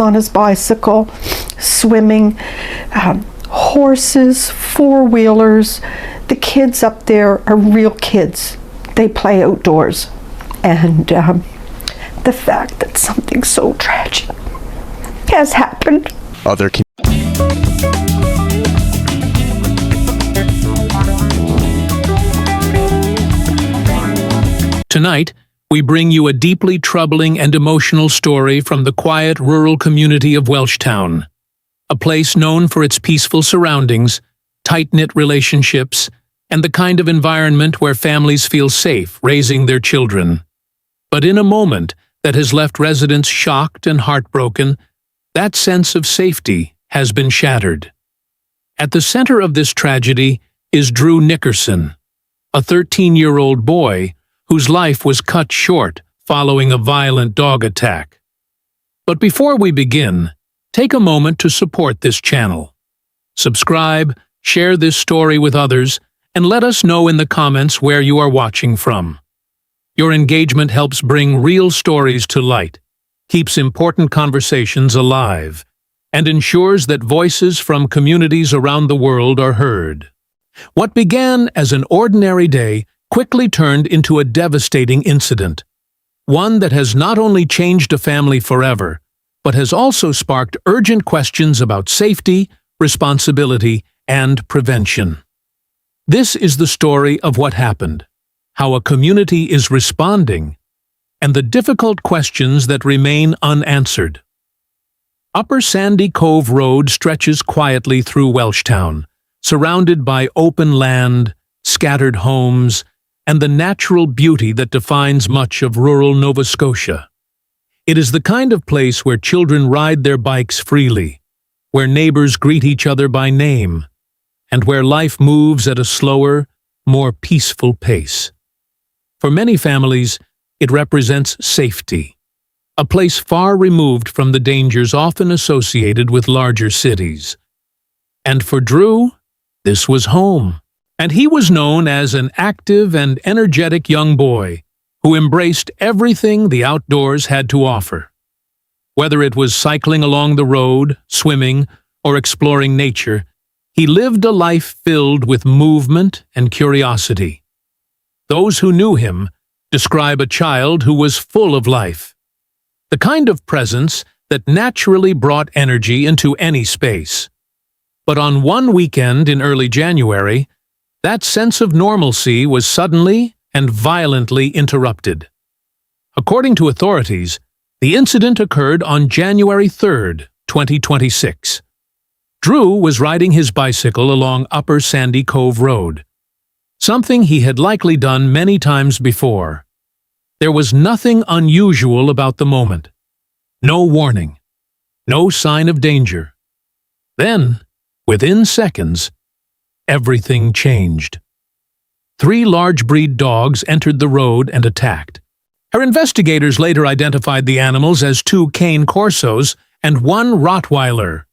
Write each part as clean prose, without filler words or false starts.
on his bicycle, swimming, horses, four-wheelers. The kids up there are real kids. They play outdoors. And the fact that something so tragic has happened. Tonight, we bring you a deeply troubling and emotional story from the quiet rural community of Welshtown, a place known for its peaceful surroundings, tight-knit relationships, and the kind of environment where families feel safe raising their children. But in a moment that has left residents shocked and heartbroken, that sense of safety has been shattered. At the center of this tragedy is Drew Nickerson, a 13-year-old boy whose life was cut short following a violent dog attack. But before we begin, take a moment to support this channel. Subscribe, share this story with others, and let us know in the comments where you are watching from. Your engagement helps bring real stories to light, keeps important conversations alive, and ensures that voices from communities around the world are heard. What began as an ordinary day quickly turned into a devastating incident, one that has not only changed a family forever, but has also sparked urgent questions about safety, responsibility, and prevention. This is the story of what happened, how a community is responding, and the difficult questions that remain unanswered. Upper Sandy Cove Road stretches quietly through Welshtown, surrounded by open land, scattered homes, and the natural beauty that defines much of rural Nova Scotia. It is the kind of place where children ride their bikes freely, where neighbors greet each other by name, and where life moves at a slower, more peaceful pace. For many families, it represents safety, a place far removed from the dangers often associated with larger cities. And for Drew, this was home. And he was known as an active and energetic young boy who embraced everything the outdoors had to offer. Whether it was cycling along the road, swimming, or exploring nature, he lived a life filled with movement and curiosity. Those who knew him describe a child who was full of life, the kind of presence that naturally brought energy into any space. But on one weekend in early January, that sense of normalcy was suddenly and violently interrupted. According to authorities, the incident occurred on January 3, 2026. Drew was riding his bicycle along Upper Sandy Cove Road, something he had likely done many times before. There was nothing unusual about the moment. No warning. No sign of danger. Then, within seconds, everything changed. 3 large breed dogs entered the road and attacked. Our investigators later identified the animals as 2 Cane Corsos and 1 Rottweiler,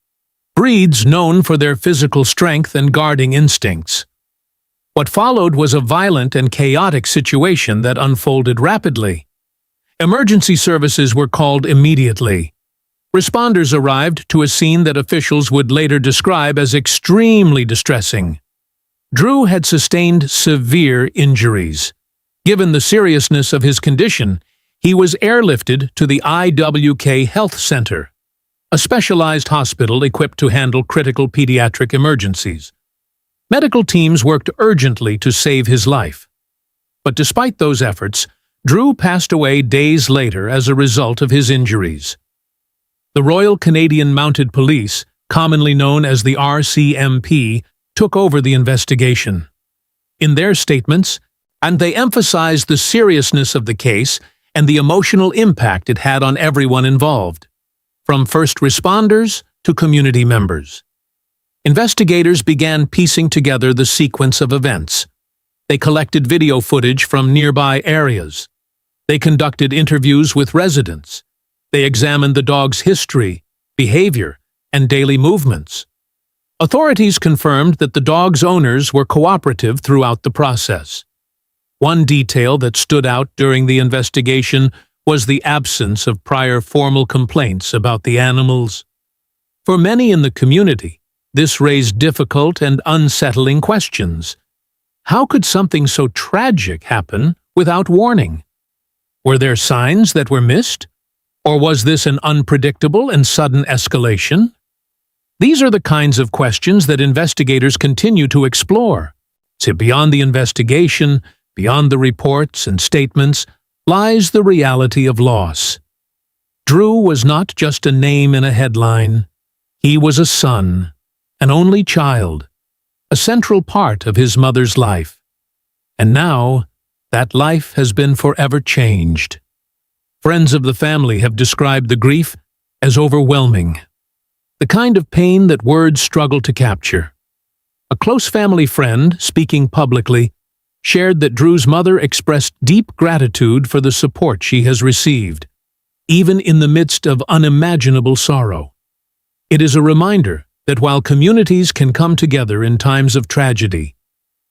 breeds known for their physical strength and guarding instincts. What followed was a violent and chaotic situation that unfolded rapidly. Emergency services were called immediately. Responders arrived to a scene that officials would later describe as extremely distressing. Drew had sustained severe injuries. Given the seriousness of his condition, he was airlifted to the IWK Health Center, a specialized hospital equipped to handle critical pediatric emergencies. Medical teams worked urgently to save his life. But despite those efforts, Drew passed away days later as a result of his injuries. The Royal Canadian Mounted Police, commonly known as the RCMP, took over the investigation. In their statements, and they emphasized the seriousness of the case and the emotional impact it had on everyone involved, from first responders to community members. Investigators began piecing together the sequence of events. They collected video footage from nearby areas. They conducted interviews with residents. They examined the dog's history, behavior, and daily movements. Authorities confirmed that the dog's owners were cooperative throughout the process. One detail that stood out during the investigation was the absence of prior formal complaints about the animals. For many in the community, this raised difficult and unsettling questions. How could something so tragic happen without warning? Were there signs that were missed? Or was this an unpredictable and sudden escalation? These are the kinds of questions that investigators continue to explore. So beyond the investigation, beyond the reports and statements, lies the reality of loss. Drew was not just a name in a headline. He was a son, an only child, a central part of his mother's life. And now, that life has been forever changed. Friends of the family have described the grief as overwhelming, the kind of pain that words struggle to capture. A close family friend, speaking publicly, shared that Drew's mother expressed deep gratitude for the support she has received, even in the midst of unimaginable sorrow. It is a reminder that while communities can come together in times of tragedy,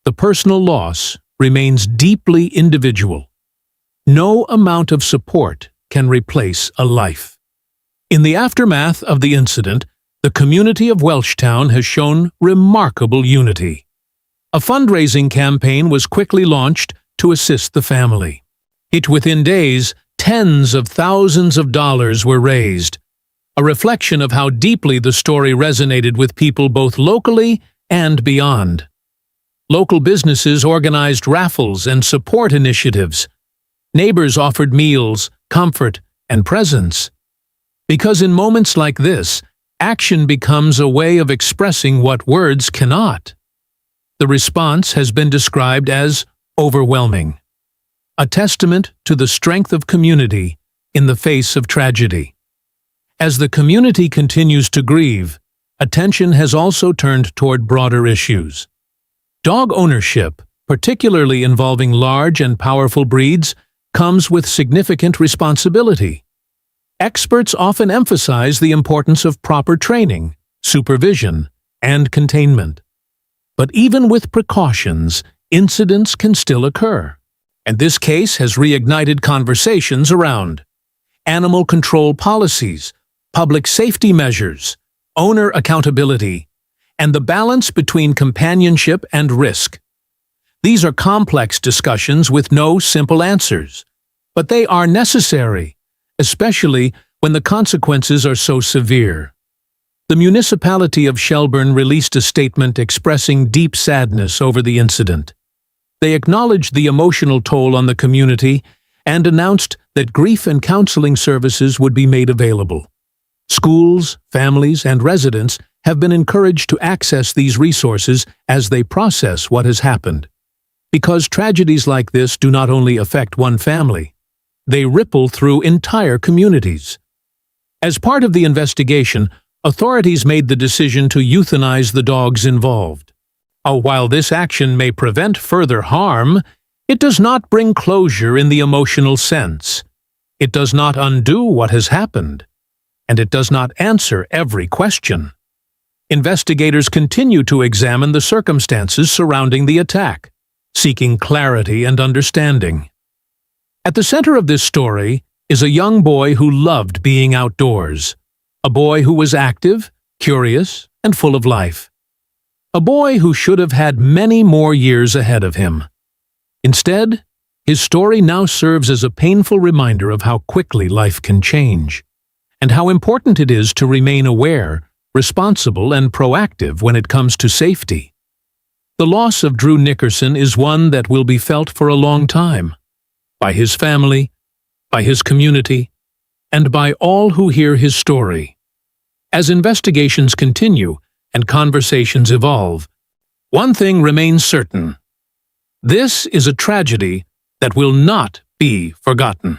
the personal loss remains deeply individual. No amount of support can replace a life. In the aftermath of the incident, the community of Welshtown has shown remarkable unity. A fundraising campaign was quickly launched to assist the family. Within days, tens of thousands of dollars were raised, a reflection of how deeply the story resonated with people both locally and beyond. Local businesses organized raffles and support initiatives. Neighbors offered meals, comfort, and presents. Because in moments like this, action becomes a way of expressing what words cannot. The response has been described as overwhelming, a testament to the strength of community in the face of tragedy. As the community continues to grieve, attention has also turned toward broader issues. Dog ownership, particularly involving large and powerful breeds, comes with significant responsibility. Experts often emphasize the importance of proper training, supervision, and containment. But even with precautions, incidents can still occur. And this case has reignited conversations around animal control policies, public safety measures, owner accountability, and the balance between companionship and risk. These are complex discussions with no simple answers, but they are necessary, especially when the consequences are so severe. The municipality of Shelburne released a statement expressing deep sadness over the incident. They acknowledged the emotional toll on the community and announced that grief and counseling services would be made available. Schools, families, and residents have been encouraged to access these resources as they process what has happened. Because tragedies like this do not only affect one family, they ripple through entire communities. As part of the investigation, authorities made the decision to euthanize the dogs involved. While this action may prevent further harm, it does not bring closure in the emotional sense. It does not undo what has happened, and it does not answer every question. Investigators continue to examine the circumstances surrounding the attack, seeking clarity and understanding. At the center of this story is a young boy who loved being outdoors. A boy who was active, curious, and full of life. A boy who should have had many more years ahead of him. Instead, his story now serves as a painful reminder of how quickly life can change, and how important it is to remain aware, responsible, and proactive when it comes to safety. The loss of Drew Nickerson is one that will be felt for a long time, by his family, by his community, and by all who hear his story. As investigations continue and conversations evolve, one thing remains certain. This is a tragedy that will not be forgotten.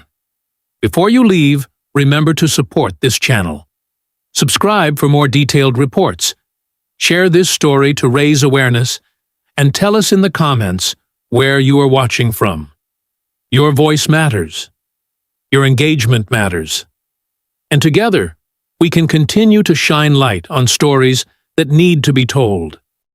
Before you leave, remember to support this channel. Subscribe for more detailed reports. Share this story to raise awareness, and tell us in the comments where you are watching from. Your voice matters. Your engagement matters. And together, we can continue to shine light on stories that need to be told.